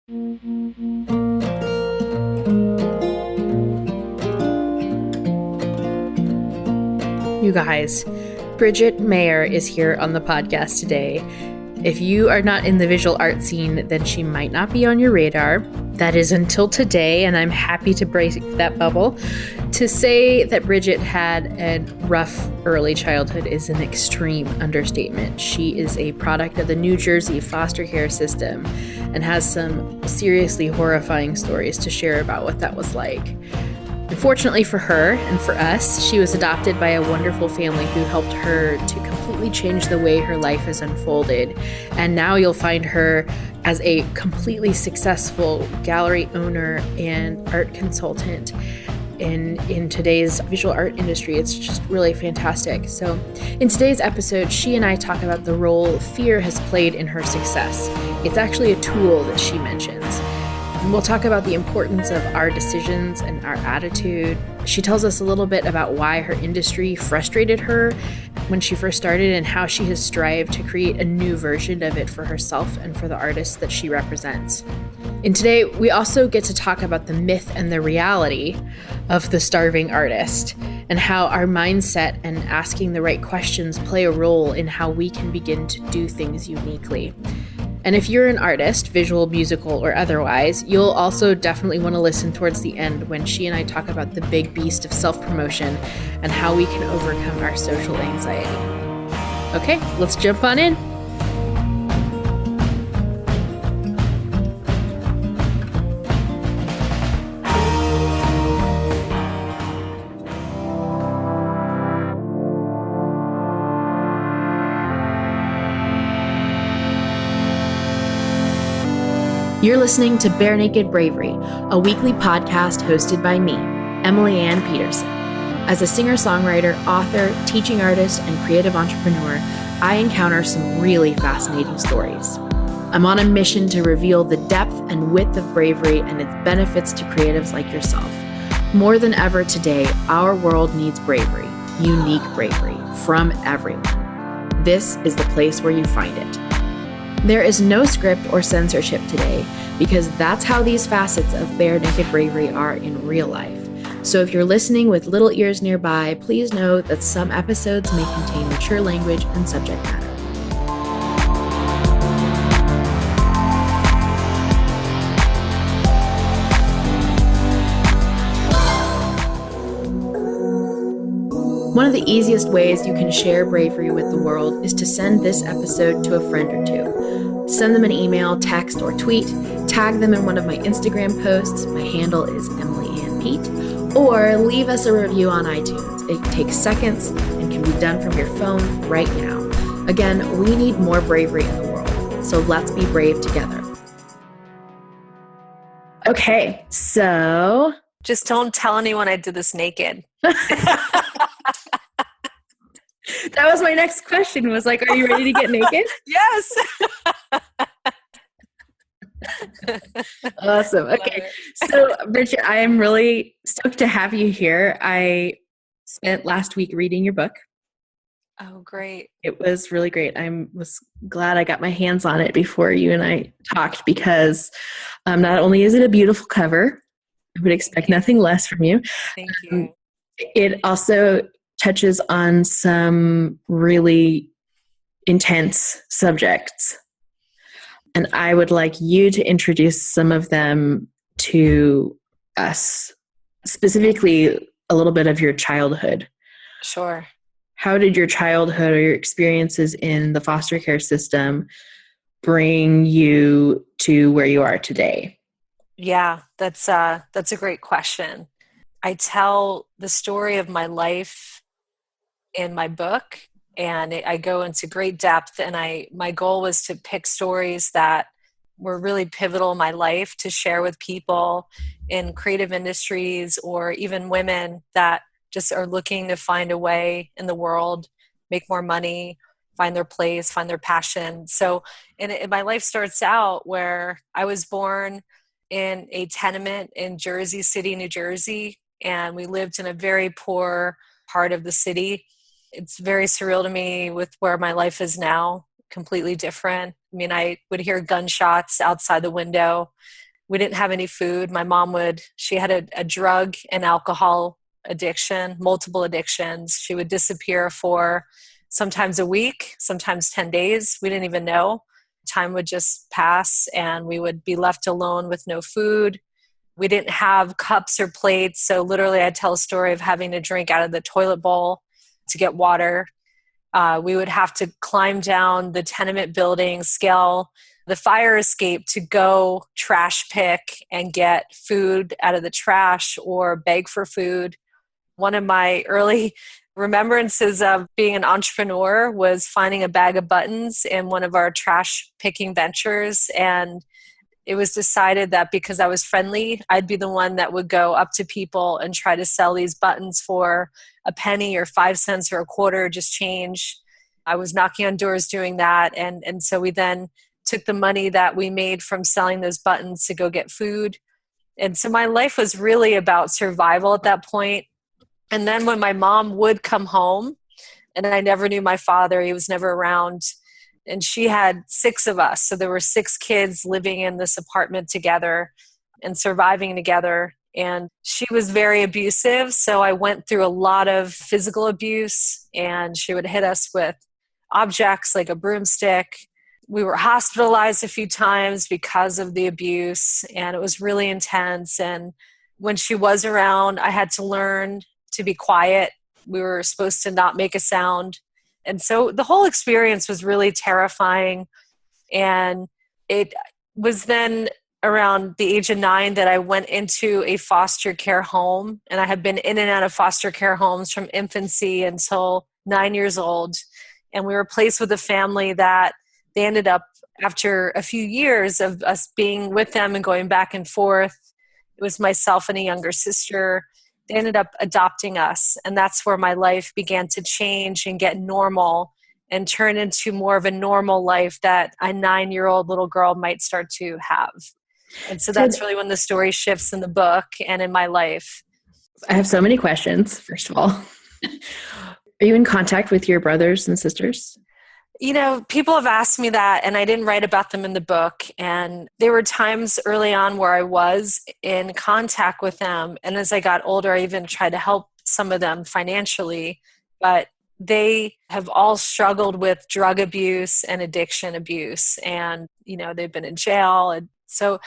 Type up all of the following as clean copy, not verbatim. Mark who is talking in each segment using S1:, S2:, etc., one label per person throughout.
S1: You guys, Bridgette Mayer is here on the podcast today. If you are not in the visual art scene, then she might not be on your radar. That is until today, and I'm happy to break that bubble. To say that Bridgette had a rough early childhood is an extreme understatement. She is a product of the New Jersey foster care system and has some seriously horrifying stories to share about what that was like. Unfortunately for her and for us, she was adopted by a wonderful family who helped her to completely change the way her life has unfolded. And now you'll find her as a completely successful gallery owner and art consultant in today's visual art industry. It's just really fantastic. So in today's episode, she and I talk about the role fear has played in her success. It's actually a tool that she mentions. We'll talk about the importance of our decisions and our attitude. She tells us a little bit about why her industry frustrated her when she first started and how she has strived to create a new version of it for herself and for the artists that she represents. And today, we also get to talk about the myth and the reality of the starving artist and how our mindset and asking the right questions play a role in how we can begin to do things uniquely. And if you're an artist, visual, musical, or otherwise, you'll also definitely want to listen towards the end when she and I talk about the big beast of self-promotion and how we can overcome our social anxiety. Okay, let's jump on in. You're listening to Bare Naked Bravery, a weekly podcast hosted by me, Emily Ann Peterson. As a singer-songwriter, author, teaching artist, and creative entrepreneur, I encounter some really fascinating stories. I'm on a mission to reveal the depth and width of bravery and its benefits to creatives like yourself. More than ever today, our world needs bravery, unique bravery, from everyone. This is the place where you find it. There is no script or censorship today because that's how these facets of bare naked bravery are in real life. So if you're listening with little ears nearby, please know that some episodes may contain mature language and subject matter. One of the easiest ways you can share bravery with the world is to send this episode to a friend or two. Send them an email, text, or tweet. Tag them in one of my Instagram posts. My handle is Emily Ann Pete. Or leave us a review on iTunes. It takes seconds and can be done from your phone right now. Again, we need more bravery in the world. So let's be brave together. Okay, so...
S2: Just don't tell anyone I did this naked.
S1: That was my next question, was like, are you ready to get naked?
S2: Yes.
S1: Awesome. Okay. So, Bridgette, I am really stoked to have you here. I spent last week reading your book.
S2: Oh, great.
S1: It was really great. I was glad I got my hands on it before you and I talked because not only is it a beautiful cover, I would expect nothing less from you.
S2: Thank you.
S1: It also touches on some really intense subjects. And I would like you to introduce some of them to us, specifically a little bit of your childhood.
S2: Sure.
S1: How did your childhood or your experiences in the foster care system bring you to where you are today?
S2: Yeah, that's a great question. I tell the story of my life in my book, and I go into great depth, and my goal was to pick stories that were really pivotal in my life to share with people in creative industries or even women that just are looking to find a way in the world, make more money, find their place, find their passion. So my life starts out where I was born in a tenement in Jersey City, New Jersey, and we lived in a very poor part of the city. It's very surreal to me with where my life is now completely different. I mean, I would hear gunshots outside the window. We didn't have any food. My mom she had a drug and alcohol addiction, multiple addictions. She would disappear for sometimes a week, sometimes 10 days. We didn't even know. Time would just pass and we would be left alone with no food. We didn't have cups or plates. So literally I'd tell a story of having to drink out of the toilet bowl to get water. We would have to climb down the tenement building, scale the fire escape to go trash pick and get food out of the trash or beg for food. One of my early remembrances of being an entrepreneur was finding a bag of buttons in one of our trash picking ventures. And it was decided that because I was friendly, I'd be the one that would go up to people and try to sell these buttons for a penny or 5 cents or a quarter, just change. I was knocking on doors doing that. And so we then took the money that we made from selling those buttons to go get food. And so my life was really about survival at that point. And then when my mom would come home, and I never knew my father, he was never around, and she had 6 of us. So there were 6 kids living in this apartment together and surviving together. And she was very abusive. So I went through a lot of physical abuse, and she would hit us with objects like a broomstick. We were hospitalized a few times because of the abuse, and it was really intense. And when she was around, I had to learn to be quiet. We were supposed to not make a sound. And so the whole experience was really terrifying. And it was then around the age of 9 that I went into a foster care home. And I had been in and out of foster care homes from infancy until 9 years old. And we were placed with a family that they ended up, after a few years of us being with them and going back and forth, it was myself and a younger sister. They ended up adopting us. And that's where my life began to change and get normal and turn into more of a normal life that a 9-year-old little girl might start to have. And so that's really when the story shifts in the book and in my life.
S1: I have so many questions, first of all. Are you in contact with your brothers and sisters?
S2: You know, people have asked me that, and I didn't write about them in the book. And there were times early on where I was in contact with them. And as I got older, I even tried to help some of them financially. But they have all struggled with drug abuse and addiction abuse. And, you know, they've been in jail. And so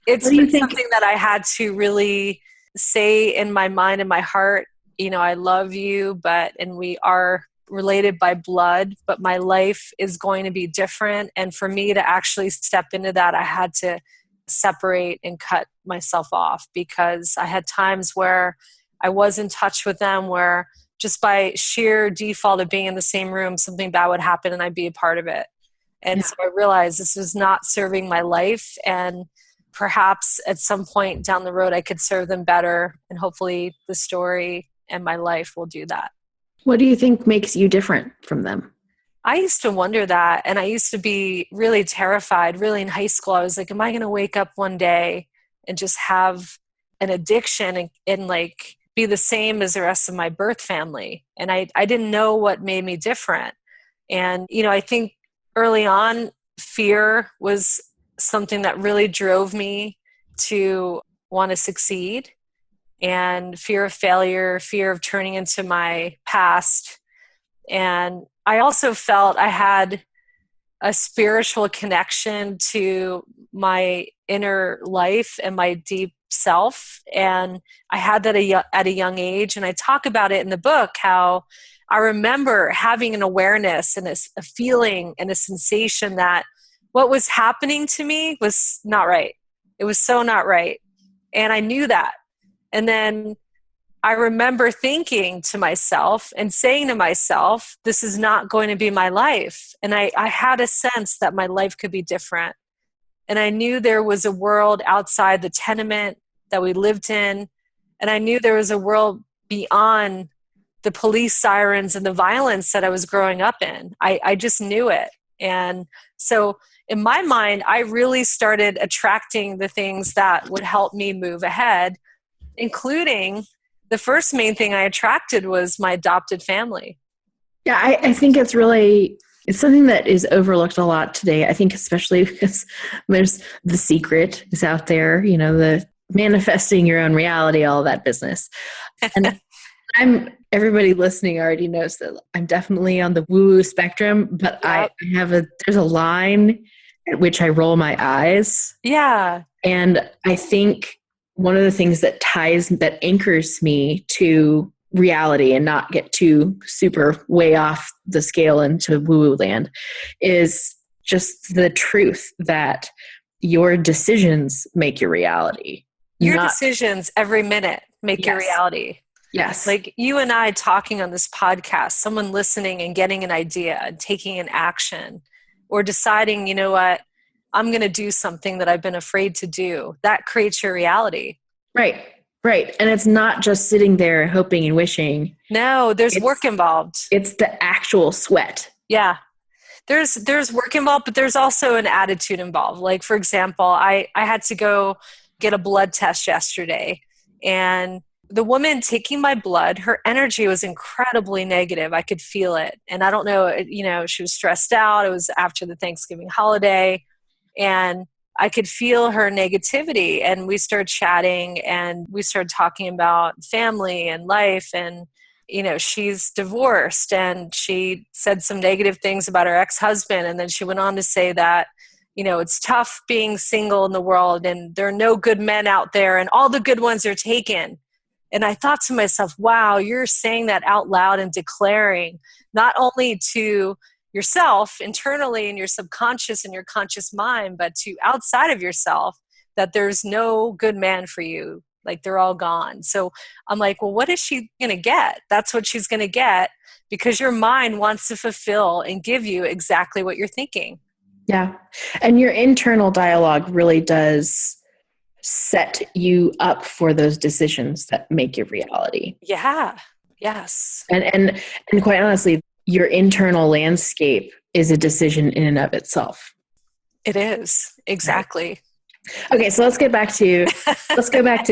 S2: it's been something that I had to really say in my mind and my heart, you know, I love you, and we are related by blood, but my life is going to be different. And for me to actually step into that, I had to separate and cut myself off, because I had times where I was in touch with them where just by sheer default of being in the same room, something bad would happen and I'd be a part of it. And so I realized this was not serving my life. And perhaps at some point down the road, I could serve them better. And hopefully the story and my life will do that.
S1: What do you think makes you different from them?
S2: I used to wonder that. And I used to be really terrified. Really in high school, I was like, am I going to wake up one day and just have an addiction and like be the same as the rest of my birth family? And I didn't know what made me different. And, you know, I think early on, fear was something that really drove me to want to succeed. And fear of failure, fear of turning into my past. And I also felt I had a spiritual connection to my inner life and my deep self. And I had that at a young age. And I talk about it in the book, how I remember having an awareness and a feeling and a sensation that what was happening to me was not right. It was so not right. And I knew that. And then I remember thinking to myself and saying to myself, this is not going to be my life. And I had a sense that my life could be different. And I knew there was a world outside the tenement that we lived in. And I knew there was a world beyond the police sirens and the violence that I was growing up in. I just knew it. And so in my mind, I really started attracting the things that would help me move ahead, including the first main thing I attracted was my adopted family.
S1: Yeah, I think it's really It's something that is overlooked a lot today. I think especially because there's The Secret is out there, the manifesting your own reality, all that business. And everybody listening already knows that I'm definitely on the woo-woo spectrum, but
S2: Yep.
S1: there's a line at which I roll my eyes.
S2: Yeah.
S1: And I think one of the things that anchors me to reality and not get too super way off the scale into woo-woo land is just the truth that your decisions make your reality.
S2: Your decisions every minute make your
S1: Yes.
S2: reality.
S1: Yes.
S2: Like you and I talking on this podcast, someone listening and getting an idea and taking an action or deciding, you know what, I'm going to do something that I've been afraid to do. That creates your reality.
S1: Right. Right. And it's not just sitting there hoping and wishing.
S2: No, there's work involved.
S1: It's the actual sweat.
S2: Yeah. There's work involved, but there's also an attitude involved. Like, for example, I had to go get a blood test yesterday, and the woman taking my blood, her energy was incredibly negative. I could feel it. And I don't know, she was stressed out. It was after the Thanksgiving holiday, and I could feel her negativity. And we started chatting and we started talking about family and life. And, she's divorced, and she said some negative things about her ex-husband. And then she went on to say that, it's tough being single in the world, and there are no good men out there, and all the good ones are taken. And I thought to myself, wow, you're saying that out loud and declaring not only to yourself internally in your subconscious and your conscious mind, but to outside of yourself, that there's no good man for you. Like they're all gone. So I'm like, well, what is she going to get? That's what she's going to get, because your mind wants to fulfill and give you exactly what you're thinking.
S1: Yeah. And your internal dialogue really does set you up for those decisions that make your reality.
S2: Yeah. Yes.
S1: And quite honestly, your internal landscape is a decision in and of itself.
S2: It is. Exactly.
S1: Right. Okay, so let's go back to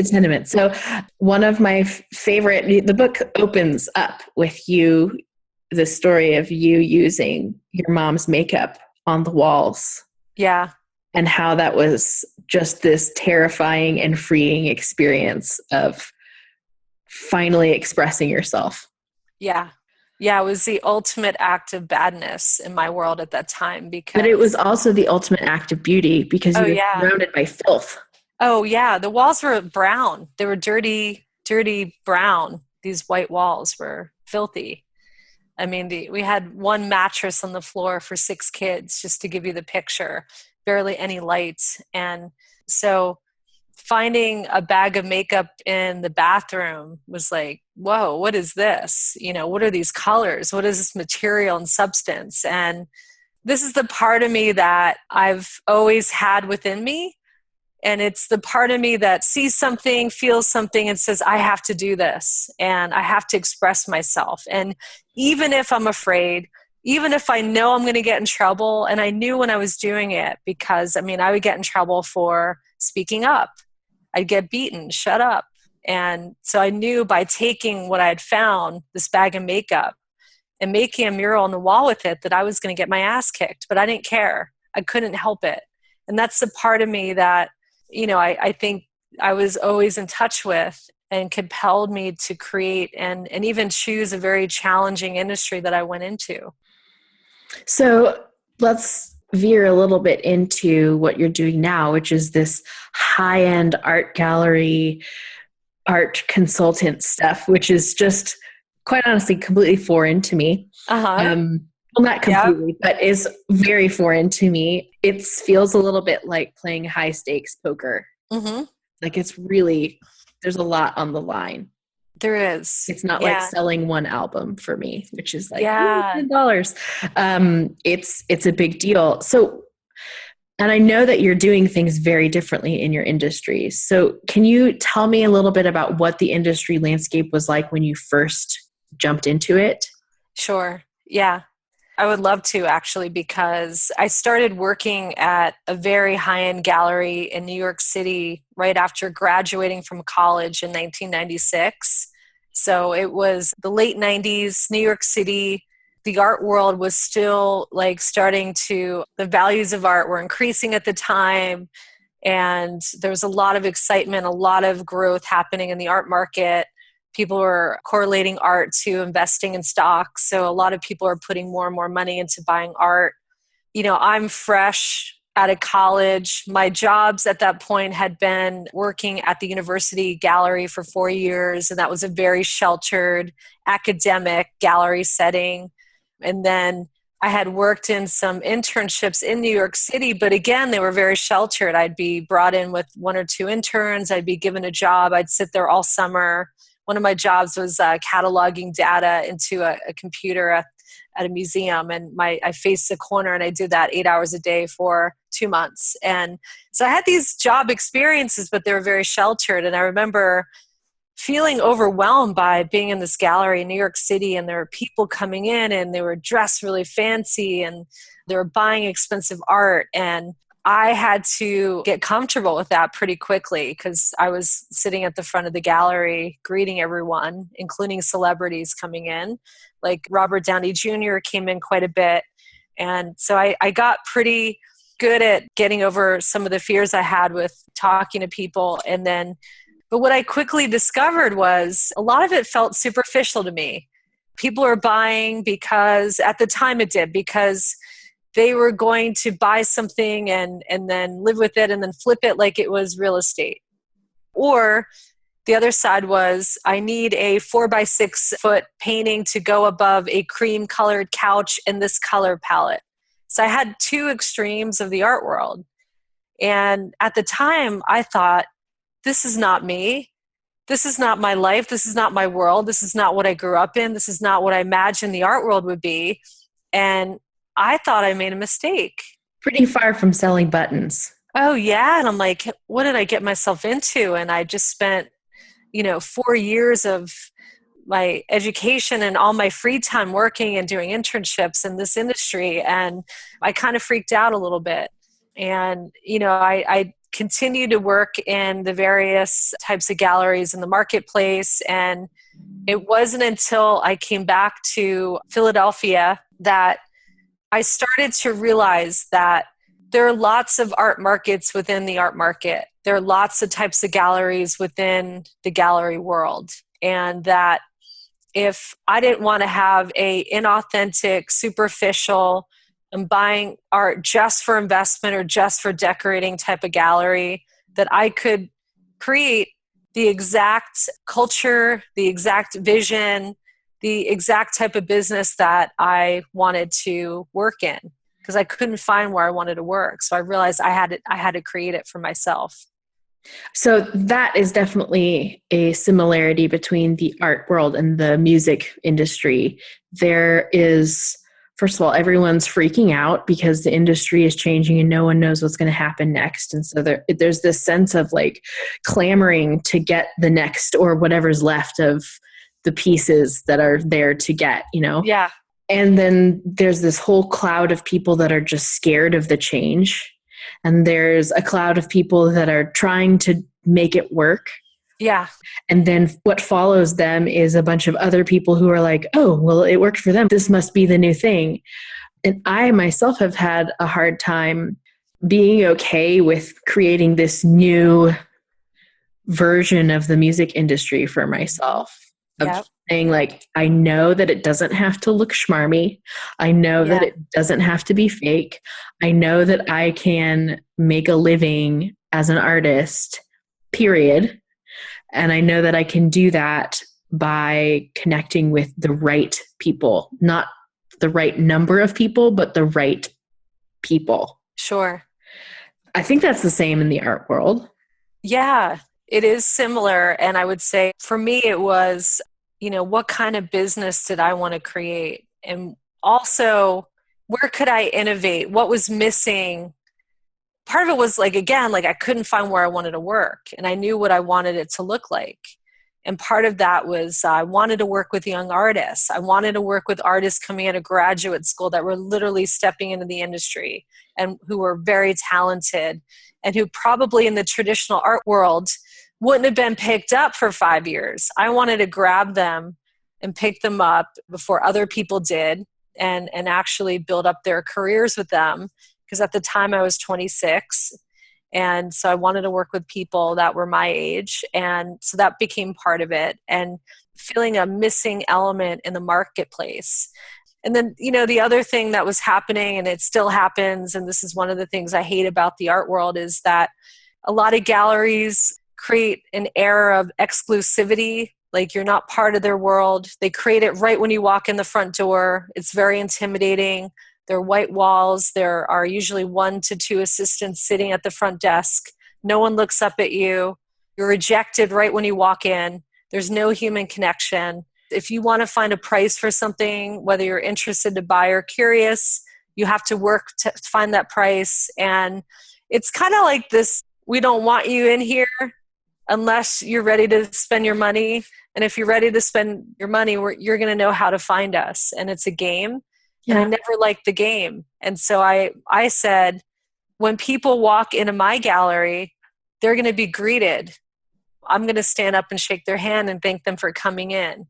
S1: Tenement. So one of my favorite, the book opens up with the story of you using your mom's makeup on the walls.
S2: Yeah.
S1: And how that was just this terrifying and freeing experience of finally expressing yourself.
S2: Yeah. Yeah, it was the ultimate act of badness in my world at that time.
S1: But it was also the ultimate act of beauty, because you were surrounded by filth.
S2: Oh, yeah. The walls were brown. They were dirty, dirty brown. These white walls were filthy. I mean, we had one mattress on the floor for 6 kids, just to give you the picture. Barely any lights. And so finding a bag of makeup in the bathroom was like, whoa, what is this? What are these colors? What is this material and substance? And this is the part of me that I've always had within me. And it's the part of me that sees something, feels something, and says, I have to do this, and I have to express myself. And even if I'm afraid, even if I know I'm going to get in trouble, and I knew when I was doing it, because I would get in trouble for speaking up. I'd get beaten, shut up. And so I knew by taking what I had found, this bag of makeup, and making a mural on the wall with it, that I was going to get my ass kicked, but I didn't care. I couldn't help it. And that's the part of me that, I think I was always in touch with, and compelled me to create and even choose a very challenging industry that I went into.
S1: So let's veer a little bit into what you're doing now, which is this high-end art gallery, art consultant stuff, which is just, quite honestly, completely foreign to me. Well, not completely, but is very foreign to me. It feels a little bit like playing high-stakes poker.
S2: Mm-hmm.
S1: Like it's really, there's a lot on the line.
S2: There is.
S1: It's not like selling one album for me, which is like $10. It's a big deal. So, and I know that you're doing things very differently in your industry. So can you tell me a little bit about what the industry landscape was like when you first jumped into it?
S2: Sure. Yeah. I would love to, actually, because I started working at a very high-end gallery in New York City right after graduating from college in 1996. So it was the late 90s, New York City. the art world was still like the values of art were increasing at the time. And there was a lot of excitement, a lot of growth happening in the art market. People were correlating art to investing in stocks. So a lot of people are putting more and more money into buying art. I'm fresh out of college. My jobs at that point had been working at the university gallery for 4 years, and that was a very sheltered academic gallery setting. And then I had worked in some internships in New York City, but again, they were very sheltered. I'd be brought in with 1 or 2 interns. I'd be given a job. I'd sit there all summer. One of my jobs was cataloging data into a computer at a museum, and I faced the corner, and I did that 8 hours a day for 2 months. And so I had these job experiences, but they were very sheltered. And I remember feeling overwhelmed by being in this gallery in New York City, and there were people coming in and they were dressed really fancy and they were buying expensive art. And I had to get comfortable with that pretty quickly because I was sitting at the front of the gallery greeting everyone, including celebrities coming in. Like Robert Downey Jr. came in quite a bit. And so I got pretty good at getting over some of the fears I had with talking to people. But what I quickly discovered was a lot of it felt superficial to me. People are buying because, at the time it did, because they were going to buy something and then live with it and then flip it like it was real estate. Or the other side was, I need a 4 by 6 foot painting to go above a cream colored couch in this color palette. So I had 2 extremes of the art world. And at the time I thought, this is not me. This is not my life. This is not my world. This is not what I grew up in. This is not what I imagined the art world would be. And I thought I made a mistake.
S1: Pretty far from selling buttons.
S2: Oh, yeah. And I'm like, what did I get myself into? And I just spent, 4 years of my education and all my free time working and doing internships in this industry. And I kind of freaked out a little bit. And, I continued to work in the various types of galleries in the marketplace. And it wasn't until I came back to Philadelphia that I started to realize that there are lots of art markets within the art market. There are lots of types of galleries within the gallery world. And that if I didn't want to have a inauthentic, superficial, I'm buying art just for investment or just for decorating type of gallery, that I could create the exact culture, the exact vision, the exact type of business that I wanted to work in, because I couldn't find where I wanted to work. So I realized I had to create it for myself.
S1: So that is definitely a similarity between the art world and the music industry. There is, first of all, everyone's freaking out because the industry is changing and no one knows what's going to happen next. And so there's this sense of like clamoring to get the next or whatever's left of the pieces that are there to get,
S2: Yeah.
S1: And then there's this whole cloud of people that are just scared of the change. And there's a cloud of people that are trying to make it work.
S2: Yeah.
S1: And then what follows them is a bunch of other people who are like, oh, well, it worked for them. This must be the new thing. And I myself have had a hard time being okay with creating this new version of the music industry for myself. Of saying like, I know that it doesn't have to look schmarmy. I know that it doesn't have to be fake. I know that I can make a living as an artist, period. And I know that I can do that by connecting with the right people, not the right number of people, but the right people.
S2: Sure.
S1: I think that's the same in the art world.
S2: Yeah, it is similar. And I would say for me, it was, what kind of business did I want to create? And also, where could I innovate? What was missing? Part of it was like, again, like I couldn't find where I wanted to work, and I knew what I wanted it to look like. And part of that was I wanted to work with young artists. I wanted to work with artists coming out of graduate school that were literally stepping into the industry and who were very talented and who probably in the traditional art world wouldn't have been picked up for 5 years. I wanted to grab them and pick them up before other people did and actually build up their careers with them. Because at the time I was 26. And so I wanted to work with people that were my age. And so that became part of it, and feeling a missing element in the marketplace. And then, the other thing that was happening, and it still happens, and this is one of the things I hate about the art world, is that a lot of galleries create an air of exclusivity, like you're not part of their world. They create it right when you walk in the front door. It's very intimidating. There are white walls. There are usually 1 to 2 assistants sitting at the front desk. No one looks up at you. You're rejected right when you walk in. There's no human connection. If you want to find a price for something, whether you're interested to buy or curious, you have to work to find that price. And it's kind of like this, we don't want you in here unless you're ready to spend your money. And if you're ready to spend your money, you're going to know how to find us. And it's a game. Yeah. And I never liked the game. And so I said, when people walk into my gallery, they're going to be greeted. I'm going to stand up and shake their hand and thank them for coming in.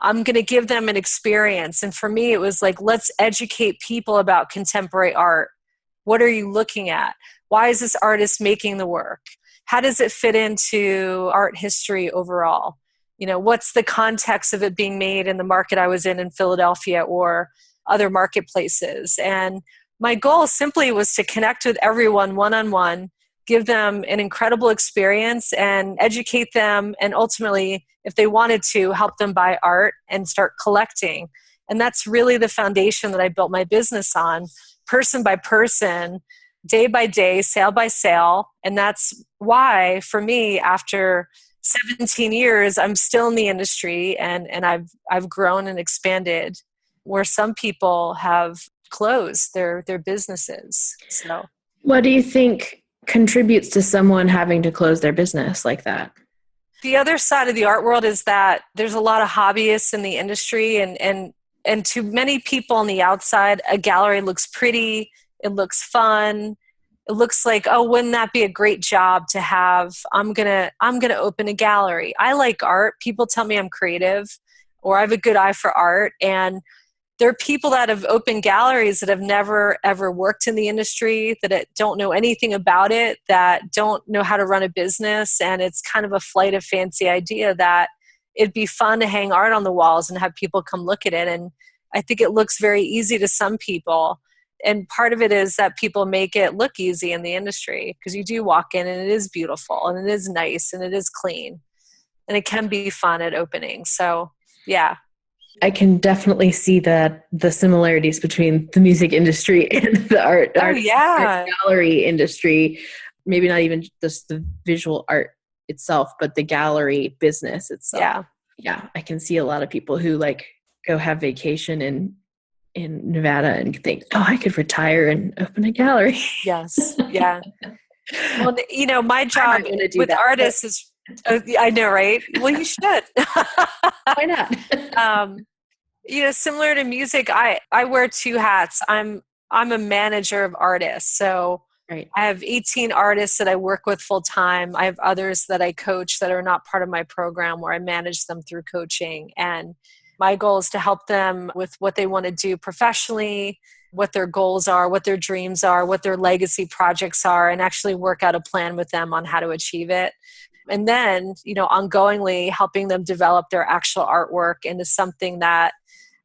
S2: I'm going to give them an experience. And for me, it was like, let's educate people about contemporary art. What are you looking at? Why is this artist making the work? How does it fit into art history overall? What's the context of it being made in the market I was in Philadelphia or other marketplaces? And my goal simply was to connect with everyone one-on-one, give them an incredible experience and educate them, and ultimately, if they wanted to, help them buy art and start collecting. And that's really the foundation that I built my business on, person by person, day by day, sale by sale. And that's why, for me, after 17 years, I'm still in the industry, and I've grown and expanded, where some people have closed their businesses. So,
S1: what do you think contributes to someone having to close their business like that?
S2: The other side of the art world is that there's a lot of hobbyists in the industry, and to many people on the outside, a gallery looks pretty, it looks fun, it looks like, oh, wouldn't that be a great job to have? I'm gonna open a gallery. I like art. People tell me I'm creative, or I have a good eye for art, and there are people that have opened galleries that have never, ever worked in the industry, that don't know anything about it, that don't know how to run a business. And it's kind of a flight of fancy idea that it'd be fun to hang art on the walls and have people come look at it. And I think it looks very easy to some people. And part of it is that people make it look easy in the industry, because you do walk in and it is beautiful and it is nice and it is clean and it can be fun at opening. So, yeah.
S1: I can definitely see the similarities between the music industry and the art gallery industry. Maybe not even just the visual art itself, but the gallery business itself. Yeah. I can see a lot of people who go have vacation in Nevada and think, oh, I could retire and open a gallery.
S2: Yes. Yeah. Well, my job with artists is, I know, right? Well, you should.
S1: Why not?
S2: Similar to music, I wear 2 hats. I'm a manager of artists. So right. I have 18 artists that I work with full time. I have others that I coach that are not part of my program, where I manage them through coaching. And my goal is to help them with what they want to do professionally, what their goals are, what their dreams are, what their legacy projects are, and actually work out a plan with them on how to achieve it. And then, ongoingly helping them develop their actual artwork into something that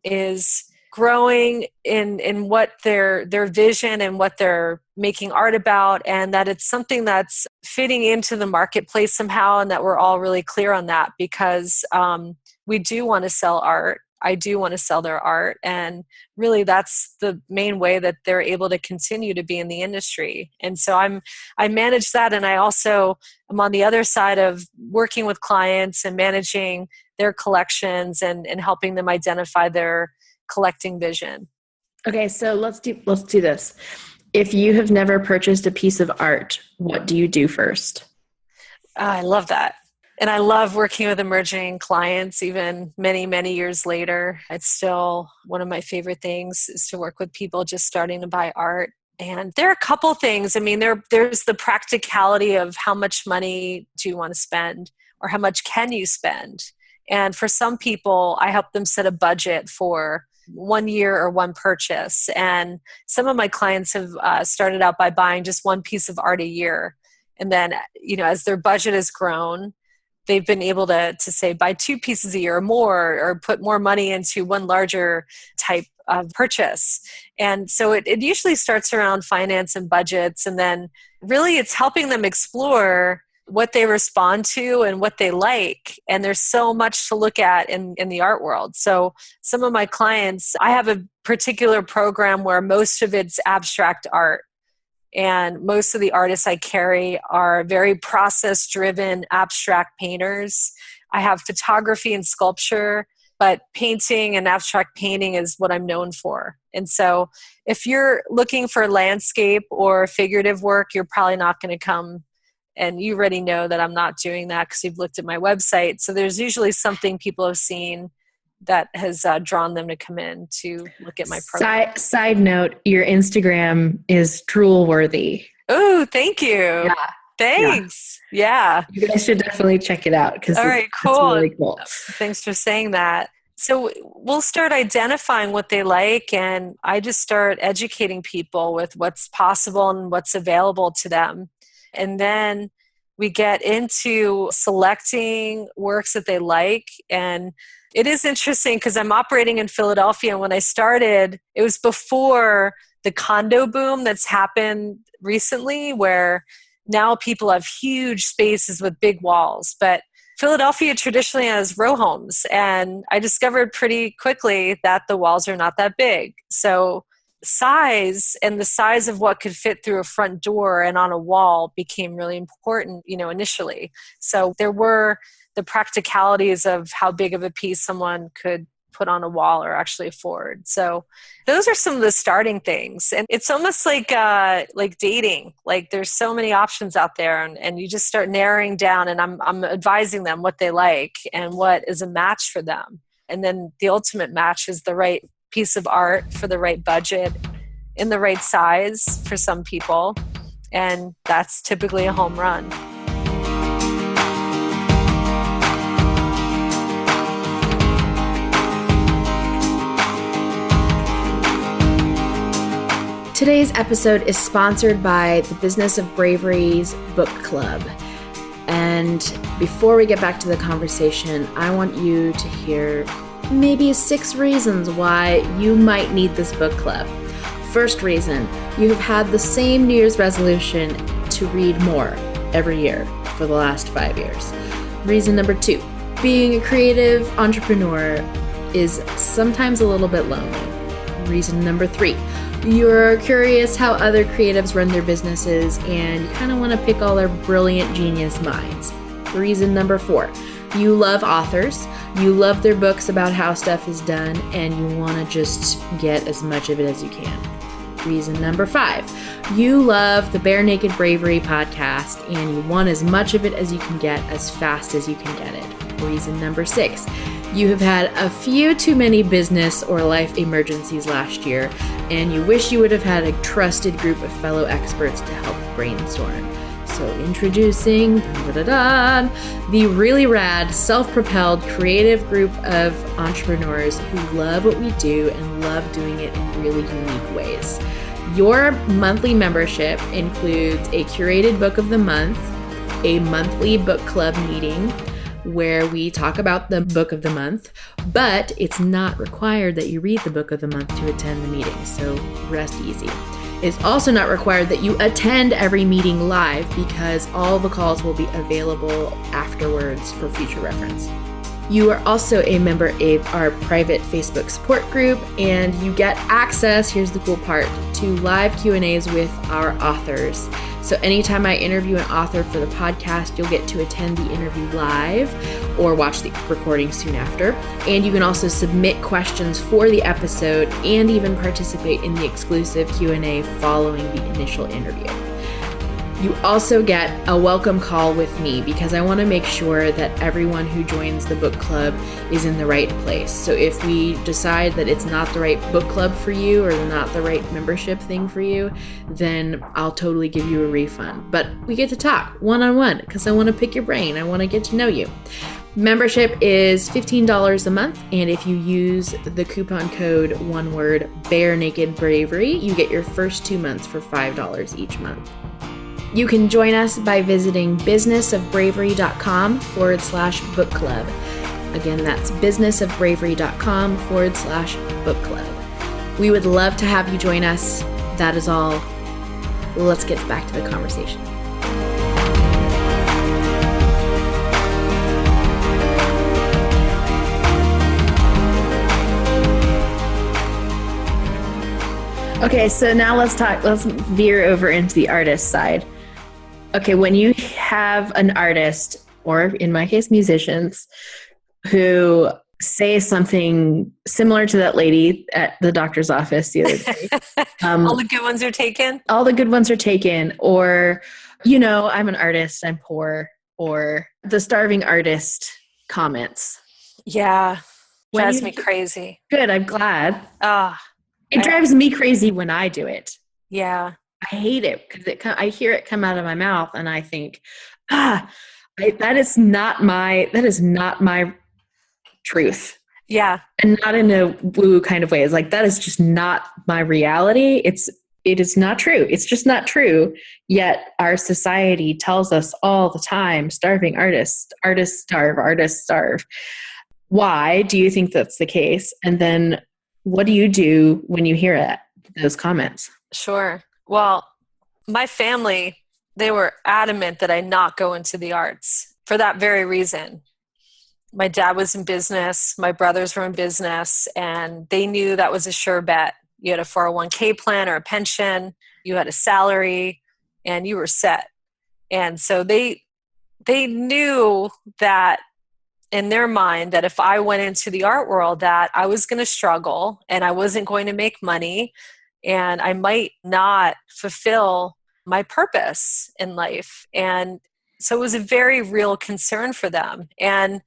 S2: is growing in what their vision and what they're making art about, and that it's something that's fitting into the marketplace somehow, and that we're all really clear on that, because we do want to sell art. I do want to sell their art, and really that's the main way that they're able to continue to be in the industry. And so I manage that, and I also am on the other side of working with clients and managing their collections and helping them identify their collecting vision.
S1: Okay, so let's do this. If you have never purchased a piece of art, what do you do first?
S2: I love that. And I love working with emerging clients, even many, many years later. It's still one of my favorite things, is to work with people just starting to buy art. And there are a couple things. I mean, there's the practicality of how much money do you want to spend, or how much can you spend? And for some people, I help them set a budget for one year or one purchase. And some of my clients have started out by buying just one piece of art a year. And then, as their budget has grown, they've been able to say buy two pieces a year or more, or put more money into one larger type of purchase. And so it usually starts around finance and budgets. And then really it's helping them explore what they respond to and what they like. And there's so much to look at in the art world. So some of my clients, I have a particular program where most of it's abstract art. And most of the artists I carry are very process-driven abstract painters. I have photography and sculpture, but painting and abstract painting is what I'm known for. And so if you're looking for landscape or figurative work, you're probably not going to come. And you already know that I'm not doing that because you've looked at my website. So there's usually something people have seen that has drawn them to come in to look at my program.
S1: Side note, your Instagram is drool worthy.
S2: Oh, thank you.
S1: Yeah.
S2: Thanks. Yeah.
S1: You guys should definitely check it out because
S2: all right, cool.
S1: It's really cool.
S2: Thanks for saying that. So we'll start identifying what they like, and I just start educating people with what's possible and what's available to them. And then we get into selecting works that they like. And it is interesting because I'm operating in Philadelphia. And when I started, it was before the condo boom that's happened recently, where now people have huge spaces with big walls. But Philadelphia traditionally has row homes. And I discovered pretty quickly that the walls are not that big. So size and the size of what could fit through a front door and on a wall became really important, initially. So there were the practicalities of how big of a piece someone could put on a wall or actually afford. So those are some of the starting things. And it's almost like dating. Like there's so many options out there, and you just start narrowing down, and I'm advising them what they like and what is a match for them. And then the ultimate match is the right piece of art for the right budget in the right size for some people. And that's typically a home run.
S1: Today's episode is sponsored by the Business of Bravery's book club. And before we get back to the conversation, I want you to hear maybe 6 reasons why you might need this book club. First reason, you have had the same New Year's resolution to read more every year for the last 5 years. Reason number 2, being a creative entrepreneur is sometimes a little bit lonely. Reason number 3, you're curious how other creatives run their businesses and you kind of want to pick all their brilliant genius minds. Reason number 4, you love authors, you love their books about how stuff is done, and you want to just get as much of it as you can. Reason number 5, you love the Bare Naked Bravery podcast and you want as much of it as you can get as fast as you can get it. Reason number 6, you have had a few too many business or life emergencies last year and you wish you would have had a trusted group of fellow experts to help brainstorm. So introducing the really rad, self-propelled, creative group of entrepreneurs who love what we do and love doing it in really unique ways. Your monthly membership includes a curated book of the month, a monthly book club meeting where we talk about the book of the month, but it's not required that you read the book of the month to attend the meeting, so rest easy. It's also not required that you attend every meeting live because all the calls will be available afterwards for future reference. You are also a member of our private Facebook support group, and you get access, here's the cool part, to live Q&As with our authors. So anytime I interview an author for the podcast, you'll get to attend the interview live or watch the recording soon after. And you can also submit questions for the episode and even participate in the exclusive Q&A following the initial interview. You also get a welcome call with me because I want to make sure that everyone who joins the book club is in the right place. So if we decide that it's not the right book club for you or not the right membership thing for you, then I'll totally give you a refund. But we get to talk one-on-one because I want to pick your brain. I want to get to know you. Membership is $15 a month, and if you use the coupon code, one word, Bare Naked Bravery, you get your first 2 months for $5 each month. You can join us by visiting businessofbravery.com/book club. Again, that's businessofbravery.com/book club. We would love to have you join us. That is all. Let's get back to the conversation. Okay, so now let's veer over into the artist side. Okay, when you have an artist, or in my case, musicians, who say something similar to that lady at the doctor's office the other day.
S2: All the good ones are taken?
S1: All the good ones are taken. Or, I'm an artist, I'm poor. Or the starving artist comments.
S2: Yeah, drives me crazy.
S1: Good, I'm glad.
S2: It
S1: drives me crazy when I do it.
S2: Yeah.
S1: I hate it because I hear it come out of my mouth and I think, that is not my truth.
S2: Yeah.
S1: And not in a woo kind of way. It's like, that is just not my reality. It is not true. It's just not true. Yet our society tells us all the time, starving artists starve. Why do you think that's the case? And then what do you do when you hear those comments?
S2: Sure. Well, my family, they were adamant that I not go into the arts for that very reason. My dad was in business, my brothers were in business, and they knew that was a sure bet. You had a 401k plan or a pension, you had a salary, and you were set. And so they knew that in their mind that if I went into the art world that I was going to struggle and I wasn't going to make money and I might not fulfill my purpose in life. And so it was a very real concern for them. And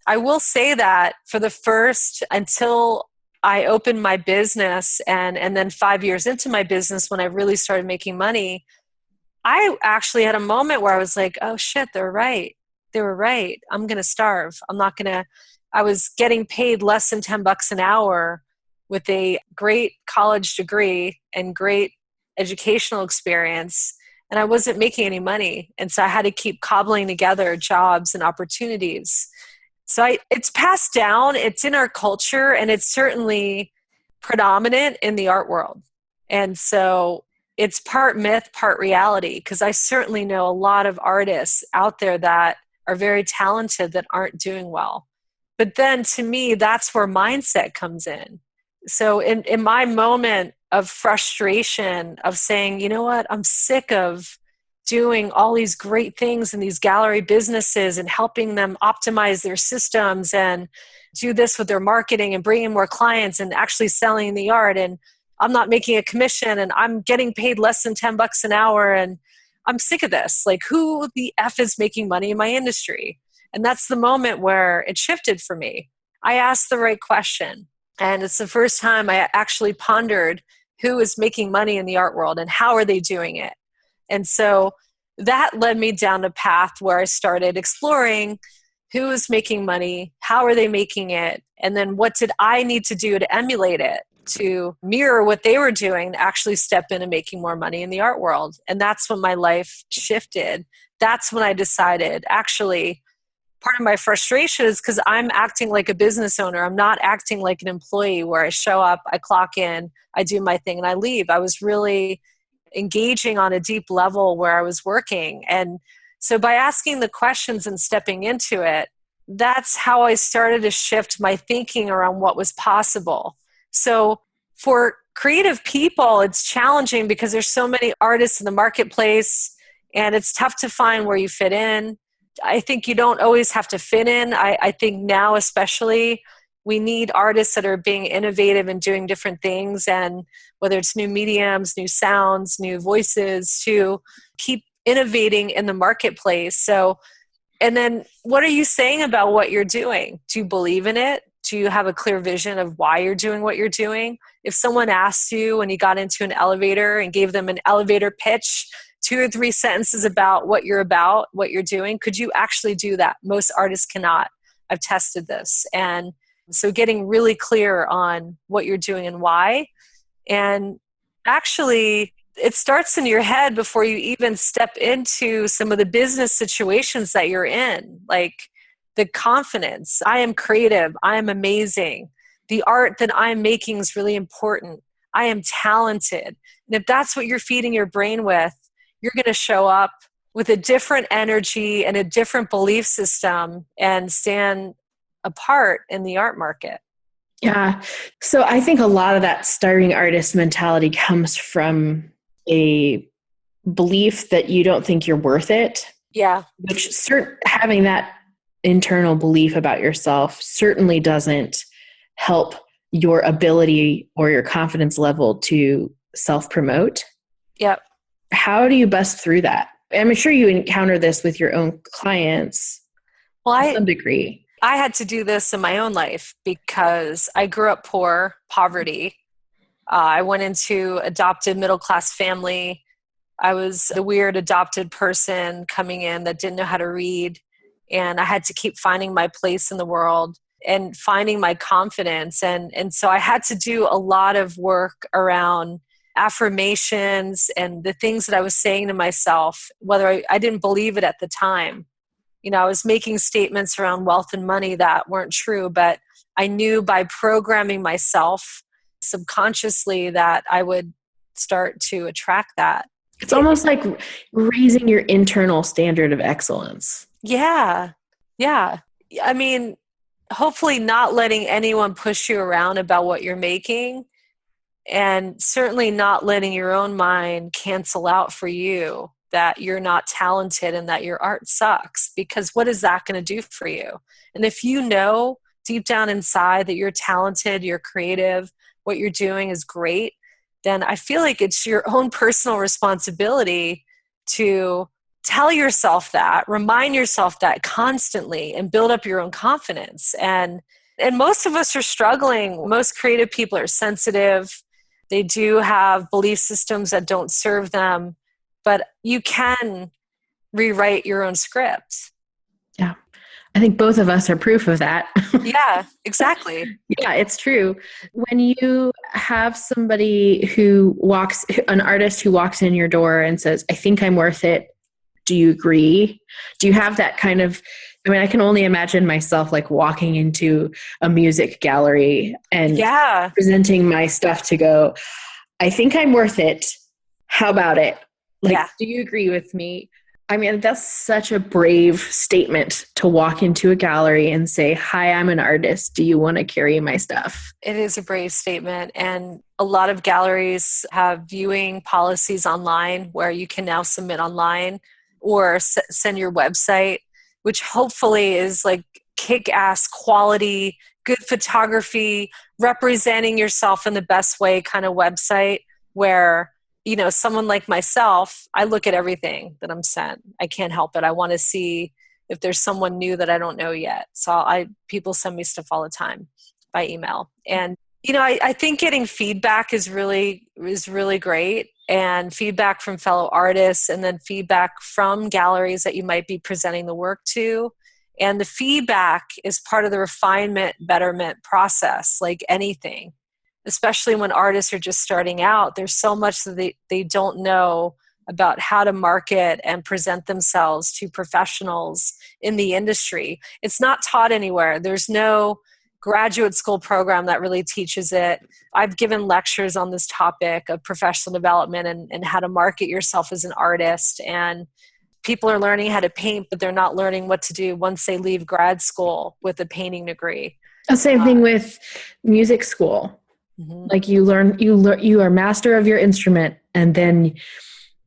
S2: I will say that for the first, until I opened my business and then 5 years into my business when I really started making money, I actually had a moment where I was like, oh shit, they're right. They were right. I'm going to starve. I was getting paid less than $10 an hour with a great college degree and great educational experience. And I wasn't making any money. And so I had to keep cobbling together jobs and opportunities. So it's passed down. It's in our culture and it's certainly predominant in the art world. And so it's part myth, part reality, because I certainly know a lot of artists out there that are very talented that aren't doing well. But then to me, that's where mindset comes in. So in my moment of frustration of saying, you know what, I'm sick of doing all these great things in these gallery businesses and helping them optimize their systems and do this with their marketing and bring in more clients and actually selling the art. And I'm not making a commission and I'm getting paid less than $10 an hour. And I'm sick of this. Like, who the F is making money in my industry? And that's the moment where it shifted for me. I asked the right question. And it's the first time I actually pondered who is making money in the art world and how are they doing it? And so that led me down a path where I started exploring who is making money, how are they making it, and then what did I need to do to emulate it, to mirror what they were doing, to actually step in and making more money in the art world. And that's when my life shifted. That's when I decided, actually, part of my frustration is because I'm acting like a business owner. I'm not acting like an employee where I show up, I clock in, I do my thing, and I leave. I was really engaging on a deep level where I was working. And so by asking the questions and stepping into it, that's how I started to shift my thinking around what was possible. So for creative people, it's challenging because there's so many artists in the marketplace and it's tough to find where you fit in. I think you don't always have to fit in. I think now especially we need artists that are being innovative and doing different things, and whether it's new mediums, new sounds, new voices, to keep innovating in the marketplace. So, and then what are you saying about what you're doing? Do you believe in it? Do you have a clear vision of why you're doing what you're doing? If someone asked you when you got into an elevator and gave them an elevator pitch, 2 or 3 sentences about, what you're doing, could you actually do that? Most artists cannot. I've tested this. And so getting really clear on what you're doing and why. And actually, it starts in your head before you even step into some of the business situations that you're in. Like the confidence. I am creative. I am amazing. The art that I'm making is really important. I am talented. And if that's what you're feeding your brain with, you're going to show up with a different energy and a different belief system and stand apart in the art market.
S1: Yeah. So I think a lot of that starving artist mentality comes from a belief that you don't think you're worth it.
S2: Yeah.
S1: Which having that internal belief about yourself certainly doesn't help your ability or your confidence level to self-promote.
S2: Yep.
S1: How do you bust through that? I'm sure you encounter this with your own clients to some degree.
S2: I had to do this in my own life because I grew up poor, poverty. I went into adopted middle-class family. I was the weird adopted person coming in that didn't know how to read. And I had to keep finding my place in the world and finding my confidence. And so I had to do a lot of work around affirmations and the things that I was saying to myself, whether I didn't believe it at the time. You know, I was making statements around wealth and money that weren't true, but I knew by programming myself subconsciously that I would start to attract that.
S1: It's almost like raising your internal standard of excellence.
S2: Yeah. Yeah. I mean, hopefully not letting anyone push you around about what you're making, and certainly not letting your own mind cancel out for you that you're not talented and that your art sucks, because what is that going to do for you? And if you know deep down inside that you're talented, you're creative, what you're doing is great, then I feel like it's your own personal responsibility to tell yourself that, remind yourself that constantly, and build up your own confidence. And most of us are struggling. Most creative people are sensitive. They do have belief systems that don't serve them, but you can rewrite your own script.
S1: Yeah. I think both of us are proof of that.
S2: Yeah, exactly.
S1: Yeah, it's true. When you have somebody an artist who walks in your door and says, I think I'm worth it, do you agree? Do you have that kind of, I can only imagine myself like walking into a music gallery and presenting my stuff to go, I think I'm worth it. How about it? Do you agree with me? That's such a brave statement to walk into a gallery and say, hi, I'm an artist. Do you want to carry my stuff?
S2: It is a brave statement. And a lot of galleries have viewing policies online where you can now submit online or send your website, which hopefully is like kick-ass quality, good photography, representing yourself in the best way kind of website where, you know, someone like myself, I look at everything that I'm sent. I can't help it. I want to see if there's someone new that I don't know yet. So people send me stuff all the time by email. And, you know, I think getting feedback is really great, and feedback from fellow artists, and then feedback from galleries that you might be presenting the work to. And the feedback is part of the refinement, betterment process, like anything. Especially when artists are just starting out, there's so much that they don't know about how to market and present themselves to professionals in the industry. It's not taught anywhere. There's no graduate school program that really teaches it. I've given lectures on this topic of professional development and how to market yourself as an artist. And people are learning how to paint, but they're not learning what to do once they leave grad school with a painting degree.
S1: The same thing with music school. Mm-hmm. Like you are master of your instrument, and then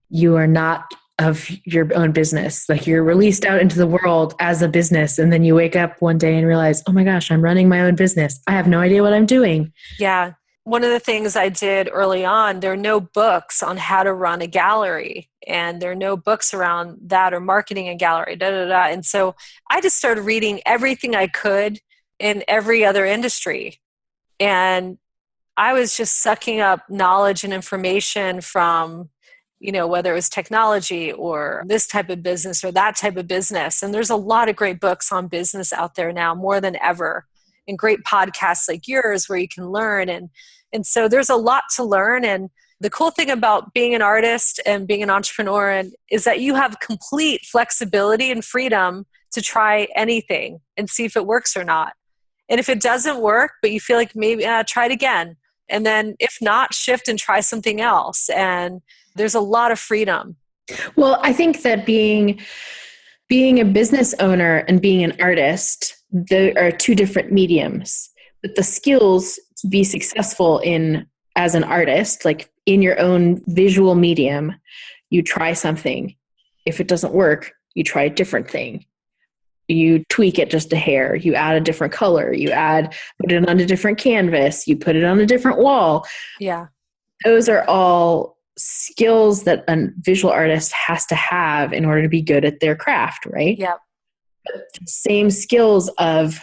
S1: you are not of your own business. Like you're released out into the world as a business, and then you wake up one day and realize, oh my gosh, I'm running my own business. I have no idea what I'm doing.
S2: Yeah. One of the things I did early on, there are no books on how to run a gallery. and there are no books around that or marketing a gallery, da da da. And so I just started reading everything I could in every other industry. And I was just sucking up knowledge and information from, whether it was technology or this type of business or that type of business. And there's a lot of great books on business out there now, more than ever, and great podcasts like yours where you can learn. And so there's a lot to learn. And the cool thing about being an artist and being an entrepreneur is that you have complete flexibility and freedom to try anything and see if it works or not. And if it doesn't work, but you feel like maybe try it again. And then if not, shift and try something else. And there's a lot of freedom.
S1: Well, I think that being a business owner and being an artist, there are two different mediums. But the skills to be successful as an artist, like in your own visual medium, you try something. If it doesn't work, you try a different thing. You tweak it just a hair. You add a different color. Put it on a different canvas. You put it on a different wall.
S2: Yeah.
S1: Those are all skills that a visual artist has to have in order to be good at their craft, right?
S2: Yeah.
S1: Same skills of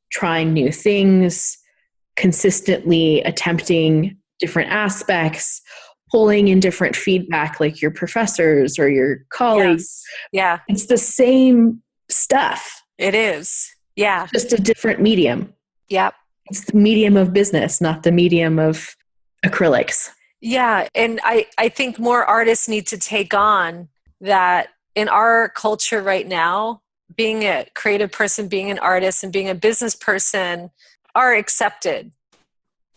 S1: trying new things, consistently attempting different aspects, pulling in different feedback like your professors or your colleagues.
S2: Yes. Yeah.
S1: It's the same stuff.
S2: It is. Yeah.
S1: Just a different medium.
S2: Yep.
S1: It's the medium of business, not the medium of acrylics.
S2: Yeah. And I think more artists need to take on that. In our culture right now, being a creative person, being an artist, and being a business person are accepted.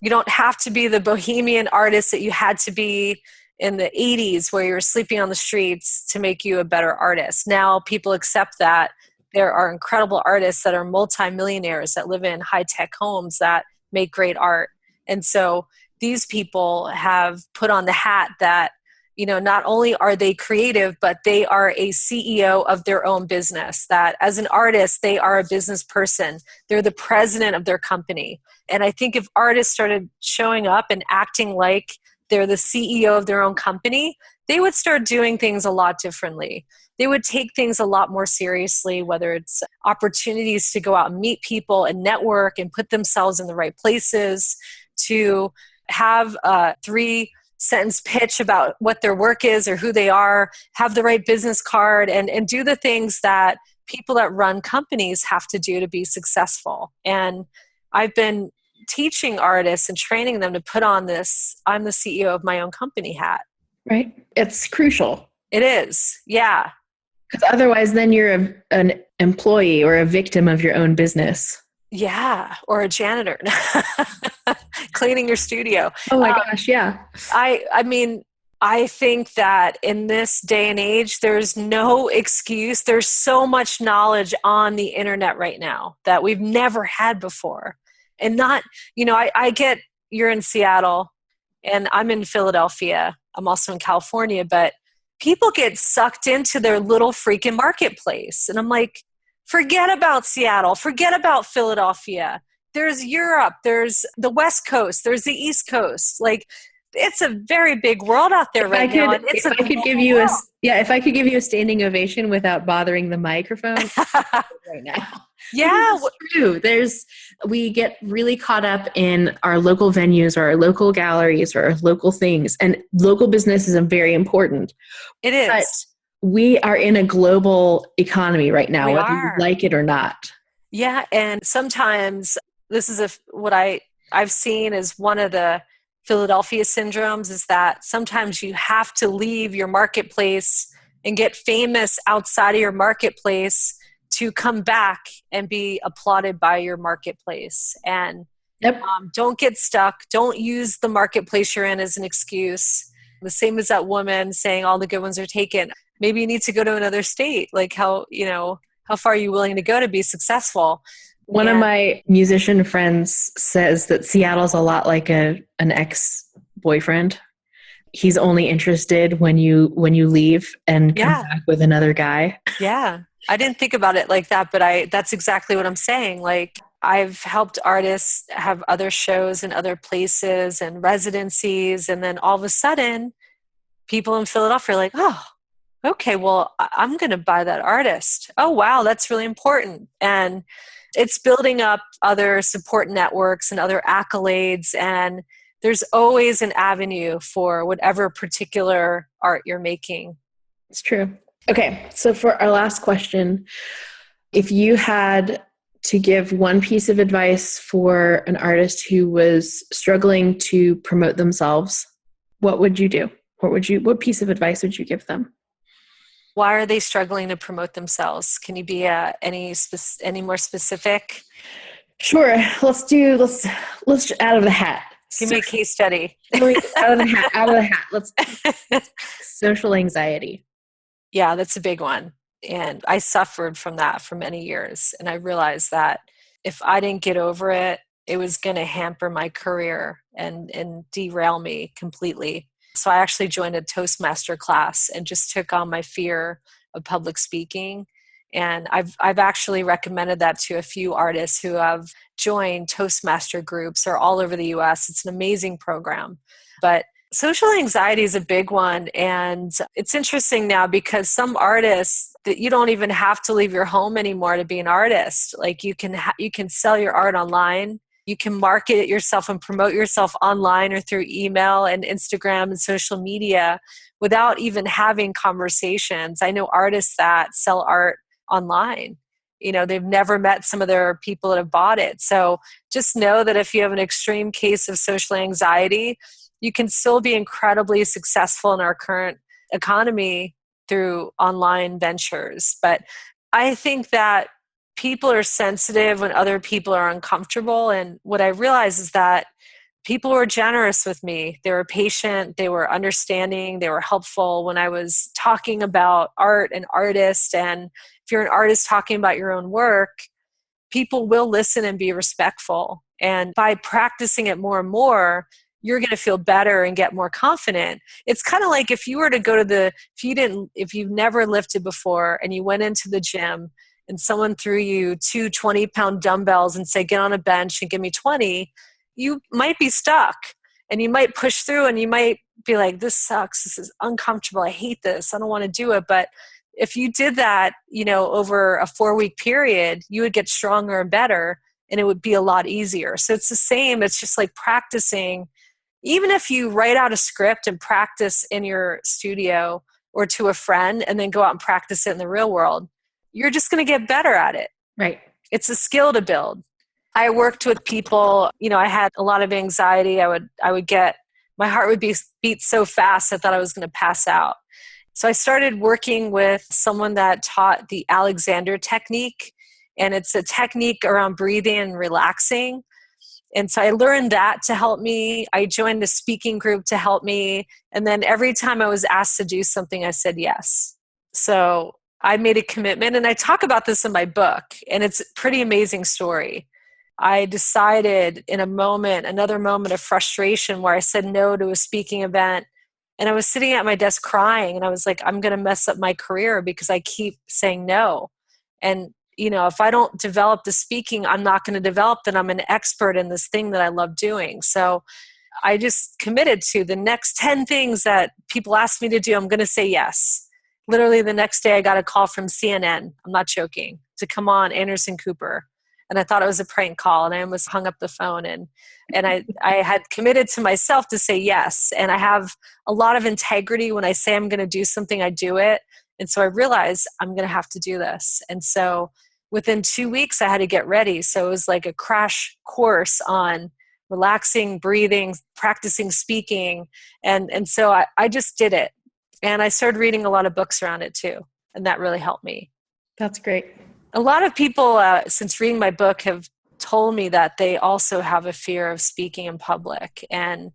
S2: You don't have to be the bohemian artist that you had to be in the 80s where you were sleeping on the streets to make you a better artist. Now people accept that. There are incredible artists that are multimillionaires that live in high-tech homes that make great art. And so these people have put on the hat that, not only are they creative, but they are a CEO of their own business, that as an artist, they are a business person. They're the president of their company. And I think if artists started showing up and acting like they're the CEO of their own company, they would start doing things a lot differently. They would take things a lot more seriously, whether it's opportunities to go out and meet people and network and put themselves in the right places, to have a 3-sentence pitch about what their work is or who they are, have the right business card, and do the things that people that run companies have to do to be successful. And I've been teaching artists and training them to put on this "I'm the CEO of my own company" hat.
S1: Right? It's crucial.
S2: It is. Yeah.
S1: Because otherwise then you're an employee or a victim of your own business.
S2: Yeah. Or a janitor cleaning your studio.
S1: Oh my gosh. Yeah.
S2: I mean, I think that in this day and age, there's no excuse. There's so much knowledge on the internet right now that we've never had before. And not, I get, you're in Seattle and I'm in Philadelphia. I'm also in California, but people get sucked into their little freaking marketplace. And I'm like, forget about Seattle, forget about Philadelphia. There's Europe, there's the West Coast, there's the East Coast. Like, it's a very big world out there right now. And it's
S1: if I could give you a standing ovation without bothering the microphone right now.
S2: Yeah.
S1: It's true. We get really caught up in our local venues or our local galleries or our local things, and local business is very important.
S2: It is.
S1: But we are in a global economy right now, whether you like it or not.
S2: Yeah. And sometimes this is what I've seen as one of the Philadelphia syndromes, is that sometimes you have to leave your marketplace and get famous outside of your marketplace to come back and be applauded by your marketplace. And don't get stuck. Don't use the marketplace you're in as an excuse. The same as that woman saying all the good ones are taken. Maybe you need to go to another state. Like how far are you willing to go to be successful?
S1: One of my musician friends says that Seattle's a lot like an ex-boyfriend. He's only interested when you leave and come back with another guy.
S2: Yeah. I didn't think about it like that, but that's exactly what I'm saying. Like, I've helped artists have other shows in other places and residencies. And then all of a sudden people in Philadelphia are like, oh, Okay, well, I'm going to buy that artist. Oh, wow, that's really important. And it's building up other support networks and other accolades. And there's always an avenue for whatever particular art you're making.
S1: It's true. Okay, so for our last question, if you had to give one piece of advice for an artist who was struggling to promote themselves, what would you do? What piece of advice would you give them?
S2: Why are they struggling to promote themselves? Can you be any more specific?
S1: Sure. Let's out of the hat.
S2: Give me a case study.
S1: Out of the hat. Out of the hat. Let's social anxiety.
S2: Yeah, that's a big one. And I suffered from that for many years. And I realized that if I didn't get over it, it was going to hamper my career and derail me completely. So I actually joined a Toastmaster class and just took on my fear of public speaking. And I've actually recommended that to a few artists who have joined Toastmaster groups. They're all over the US. It's an amazing program. But social anxiety is a big one. And it's interesting now because some artists that you don't even have to leave your home anymore to be an artist. Like you can sell your art online. You can market it yourself and promote yourself online or through email and Instagram and social media without even having conversations. I know artists that sell art online. They've never met some of their people that have bought it. So just know that if you have an extreme case of social anxiety, you can still be incredibly successful in our current economy through online ventures. But I think that people are sensitive when other people are uncomfortable. And what I realize is that people were generous with me. They were patient, they were understanding, they were helpful when I was talking about art and artists. And if you're an artist talking about your own work, people will listen and be respectful. And by practicing it more and more, you're going to feel better and get more confident. It's kind of like if you were to go to if you've never lifted before and you went into the gym and someone threw you two 20-pound dumbbells and said, get on a bench and give me 20, you might be stuck and you might push through and you might be like, this sucks. This is uncomfortable. I hate this. I don't want to do it. But if you did that, over a 4-week period, you would get stronger and better and it would be a lot easier. So it's the same. It's just like practicing. Even if you write out a script and practice in your studio or to a friend and then go out and practice it in the real world, you're just going to get better at it.
S1: Right.
S2: It's a skill to build. I worked with people, I had a lot of anxiety. My heart would beat so fast I thought I was going to pass out. So I started working with someone that taught the Alexander technique, and it's a technique around breathing and relaxing. And so I learned that to help me. I joined a speaking group to help me. And then every time I was asked to do something, I said yes. So I made a commitment, and I talk about this in my book, and it's a pretty amazing story. I decided in another moment of frustration where I said no to a speaking event, and I was sitting at my desk crying, and I was like, I'm going to mess up my career because I keep saying no. And if I don't develop the speaking, I'm not going to develop that I'm an expert in this thing that I love doing. So I just committed to the next 10 things that people ask me to do. I'm going to say yes. Literally the next day I got a call from CNN. I'm not joking, to come on Anderson Cooper. And I thought it was a prank call, and I almost hung up the phone. And I had committed to myself to say yes. And I have a lot of integrity. When I say I'm going to do something, I do it. And so I realized I'm going to have to do this. And so within 2 weeks, I had to get ready. So it was like a crash course on relaxing, breathing, practicing speaking. And so I just did it. And I started reading a lot of books around it too. And that really helped me.
S1: That's great.
S2: A lot of people, since reading my book, have told me that they also have a fear of speaking in public. And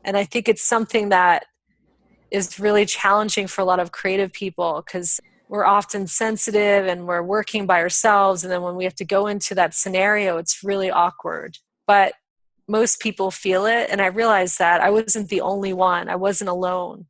S2: I think it's something that is really challenging for a lot of creative people, because we're often sensitive and we're working by ourselves. And then when we have to go into that scenario, it's really awkward. But most people feel it. And I realized that I wasn't the only one. I wasn't alone.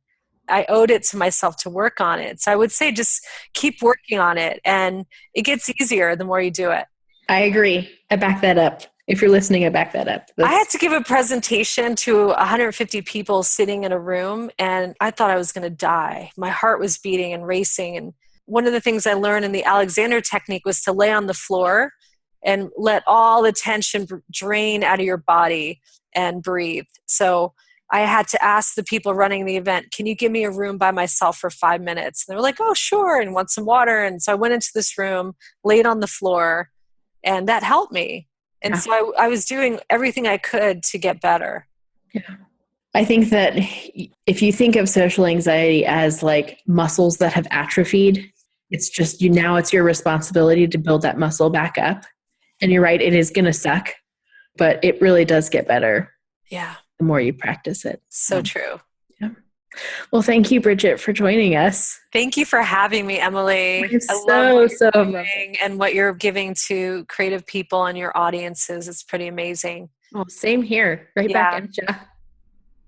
S2: I owed it to myself to work on it. So I would say just keep working on it. And it gets easier the more you do it.
S1: I agree. I back that up. If you're listening, I back that up.
S2: I had to give a presentation to 150 people sitting in a room, and I thought I was going to die. My heart was beating and racing. And one of the things I learned in the Alexander technique was to lay on the floor and let all the tension drain out of your body and breathe. So I had to ask the people running the event, can you give me a room by myself for 5 minutes? And they were like, oh, sure, and want some water. And so I went into this room, laid on the floor, and that helped me. And so I was doing everything I could to get better.
S1: Yeah. I think that if you think of social anxiety as like muscles that have atrophied, it's just now it's your responsibility to build that muscle back up. And you're right, it is going to suck, but it really does get better.
S2: Yeah.
S1: The more you practice it.
S2: So true.
S1: Yeah. Well, thank you, Bridgette, for joining us.
S2: Thank you for having me, Emily.
S1: I love what you're
S2: doing and what you're giving to creative people and your audiences. It's pretty amazing.
S1: Oh, same here. Right back at you.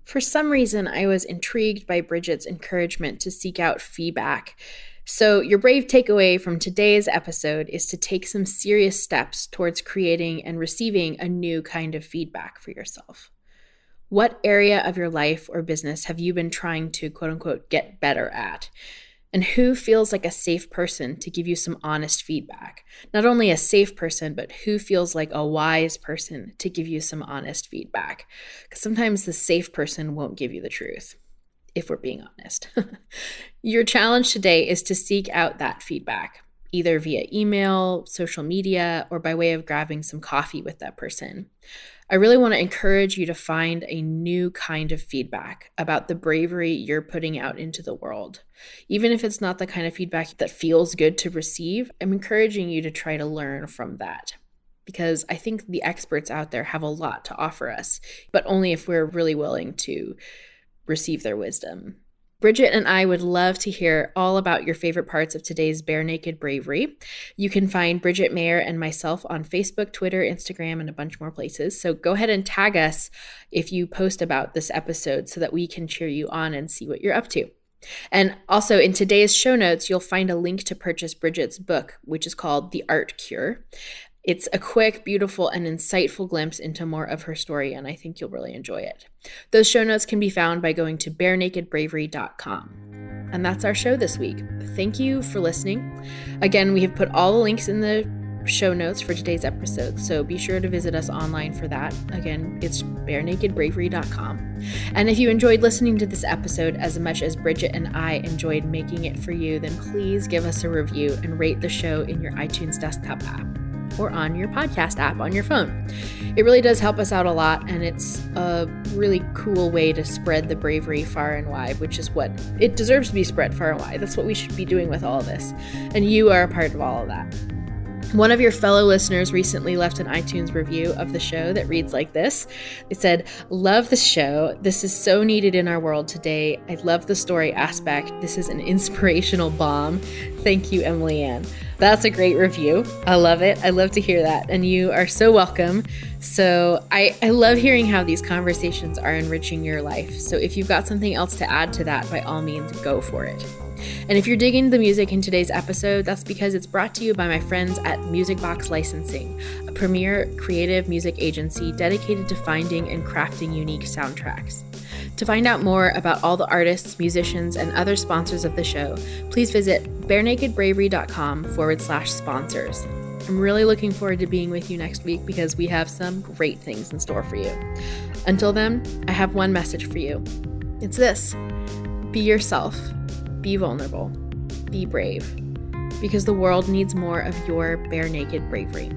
S1: For some reason, I was intrigued by Bridgette's encouragement to seek out feedback. So your brave takeaway from today's episode is to take some serious steps towards creating and receiving a new kind of feedback for yourself. What area of your life or business have you been trying to, quote unquote, get better at? And who feels like a safe person to give you some honest feedback? Not only a safe person, but who feels like a wise person to give you some honest feedback? Because sometimes the safe person won't give you the truth, if we're being honest. Your challenge today is to seek out that feedback, either via email, social media, or by way of grabbing some coffee with that person. I really want to encourage you to find a new kind of feedback about the bravery you're putting out into the world. Even if it's not the kind of feedback that feels good to receive, I'm encouraging you to try to learn from that. Because I think the experts out there have a lot to offer us, but only if we're really willing to receive their wisdom. Bridgette and I would love to hear all about your favorite parts of today's Bare Naked Bravery. You can find Bridgette Mayer and myself on Facebook, Twitter, Instagram, and a bunch more places. So go ahead and tag us if you post about this episode so that we can cheer you on and see what you're up to. And also in today's show notes, you'll find a link to purchase Bridgette's book, which is called The Art Cure. It's a quick, beautiful, and insightful glimpse into more of her story, and I think you'll really enjoy it. Those show notes can be found by going to barenakedbravery.com. And that's our show this week. Thank you for listening. Again, we have put all the links in the show notes for today's episode, so be sure to visit us online for that. Again, it's barenakedbravery.com. And if you enjoyed listening to this episode as much as Bridgette and I enjoyed making it for you, then please give us a review and rate the show in your iTunes desktop app or on your podcast app on your phone. It really does help us out a lot, and it's a really cool way to spread the bravery far and wide, which is what it deserves to be spread far and wide. That's what we should be doing with all of this, and you are a part of all of that. One of your fellow listeners recently left an iTunes review of the show that reads like this. It said, "Love the show. This is so needed in our world today. I love the story aspect. This is an inspirational bomb. Thank you, Emily Ann." That's a great review. I love it. I love to hear that. And you are so welcome. So I love hearing how these conversations are enriching your life. So if you've got something else to add to that, by all means, go for it. And if you're digging the music in today's episode, that's because it's brought to you by my friends at Music Box Licensing, a premier creative music agency dedicated to finding and crafting unique soundtracks. To find out more about all the artists, musicians, and other sponsors of the show, please visit barenakedbravery.com/sponsors. I'm really looking forward to being with you next week because we have some great things in store for you. Until then, I have one message for you. It's this: be yourself. Be vulnerable. Be brave. Because the world needs more of your bare naked bravery.